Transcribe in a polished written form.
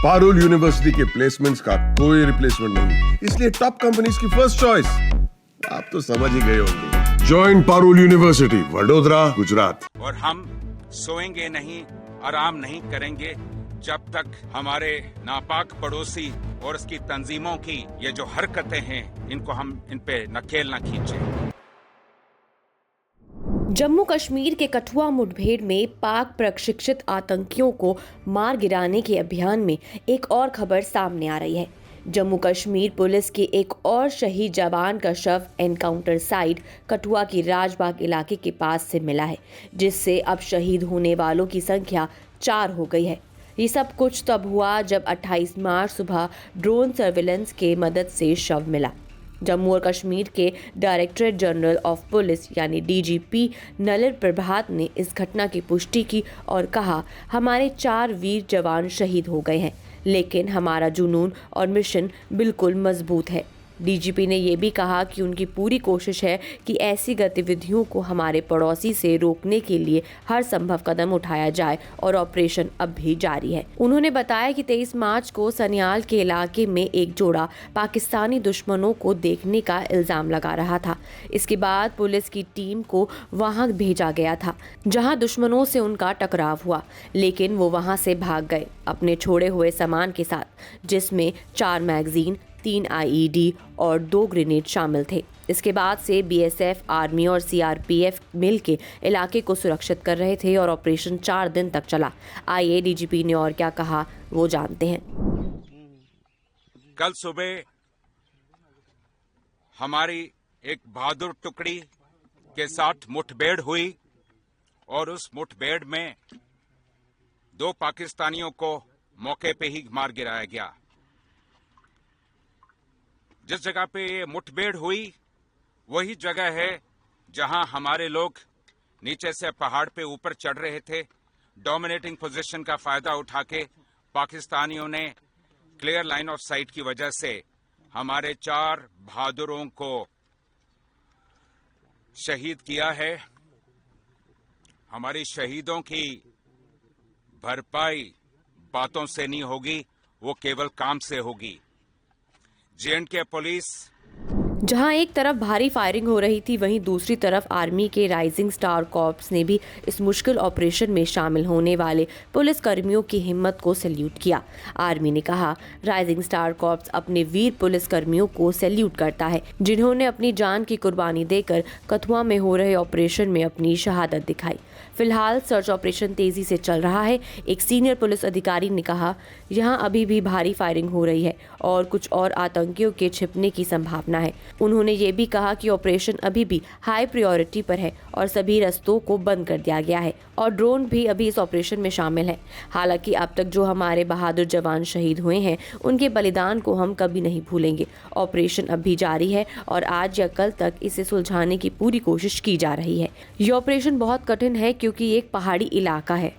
Parul university के placements का कोई रिप्लेसमेंट नहीं, इसलिए टॉप कंपनीज की फर्स्ट चॉइस। आप तो समझ ही गए होंगे। Join Parul university, Vadodara, Gujarat. और हम सोएंगे नहीं, आराम नहीं करेंगे जब तक हमारे नापाक पड़ोसी और उसकी तंजीमों की ये जो हरकतें हैं, इनको हम इन पे नकेल न खींचें। जम्मू कश्मीर के कठुआ मुठभेड़ में पाक प्रशिक्षित आतंकियों को मार गिराने के अभियान में एक और खबर सामने आ रही है। जम्मू कश्मीर पुलिस के एक और शहीद जवान का शव एनकाउंटर साइट कठुआ की राजबाग इलाके के पास से मिला है, जिससे अब शहीद होने वालों की संख्या 4 हो गई है। ये सब कुछ तब हुआ जब 28 मार्च सुबह ड्रोन सर्विलेंस के मदद से शव मिला। जम्मू और कश्मीर के डायरेक्टरेट जनरल ऑफ पुलिस यानी डीजीपी नलिन प्रभात ने इस घटना की पुष्टि की और कहा, हमारे 4 वीर जवान शहीद हो गए हैं, लेकिन हमारा जुनून और मिशन बिल्कुल मजबूत है। डीजीपी ने यह भी कहा कि उनकी पूरी कोशिश है कि ऐसी गतिविधियों को हमारे पड़ोसी से रोकने के लिए हर संभव कदम उठाया जाए और ऑपरेशन अब भी जारी है। उन्होंने बताया कि 23 मार्च को सनियाल के इलाके में एक जोड़ा पाकिस्तानी दुश्मनों को देखने का इल्जाम लगा रहा था। इसके बाद पुलिस की टीम को वहां भेजा गया था, जहां दुश्मनों से उनका टकराव हुआ, लेकिन वो वहां से भाग गए अपने छोड़े हुए सामान के साथ, जिसमें 4 मैगजीन, 3 आईईडी और 2 ग्रेनेड शामिल थे। इसके बाद से बीएसएफ, आर्मी और सीआरपीएफ मिलकर इलाके को सुरक्षित कर रहे थे और ऑपरेशन 4 दिन तक चला। आइए डीजीपी ने और क्या कहा वो जानते हैं। कल सुबह हमारी एक बहादुर टुकड़ी के साथ मुठभेड़ हुई और उस मुठभेड़ में 2 पाकिस्तानियों को मौके पे ही मार गिराया गया। जिस जगह पे ये मुठभेड़ हुई वही जगह है जहां हमारे लोग नीचे से पहाड़ पे ऊपर चढ़ रहे थे। डोमिनेटिंग पोजीशन का फायदा उठा के पाकिस्तानियों ने क्लियर लाइन ऑफ साइट की वजह से हमारे 4 बहादुरों को शहीद किया है। हमारी शहीदों की भरपाई बातों से नहीं होगी, वो केवल काम से होगी। जेएंडके पुलिस जहां एक तरफ भारी फायरिंग हो रही थी, वहीं दूसरी तरफ आर्मी के राइजिंग स्टार कॉर्प्स ने भी इस मुश्किल ऑपरेशन में शामिल होने वाले पुलिस कर्मियों की हिम्मत को सैल्यूट किया। आर्मी ने कहा, राइजिंग स्टार कॉर्प्स अपने वीर पुलिस कर्मियों को सैल्यूट करता है, जिन्होंने अपनी जान की कुर्बानी देकर कठुआ में हो रहे ऑपरेशन में अपनी शहादत दिखाई। फिलहाल सर्च ऑपरेशन तेजी से चल रहा है। एक सीनियर पुलिस अधिकारी ने कहा, यहाँ अभी भी भारी फायरिंग हो रही है और कुछ और आतंकियों के छिपने की संभावना है। उन्होंने ये भी कहा कि ऑपरेशन अभी भी हाई प्रायोरिटी पर है और सभी रास्तों को बंद कर दिया गया है और ड्रोन भी अभी इस ऑपरेशन में शामिल है। हालांकि अब तक जो हमारे बहादुर जवान शहीद हुए हैं, उनके बलिदान को हम कभी नहीं भूलेंगे। ऑपरेशन अब भी जारी है और आज या कल तक इसे सुलझाने की पूरी कोशिश की जा रही है। ये ऑपरेशन बहुत कठिन है क्योंकि ये एक पहाड़ी इलाका है।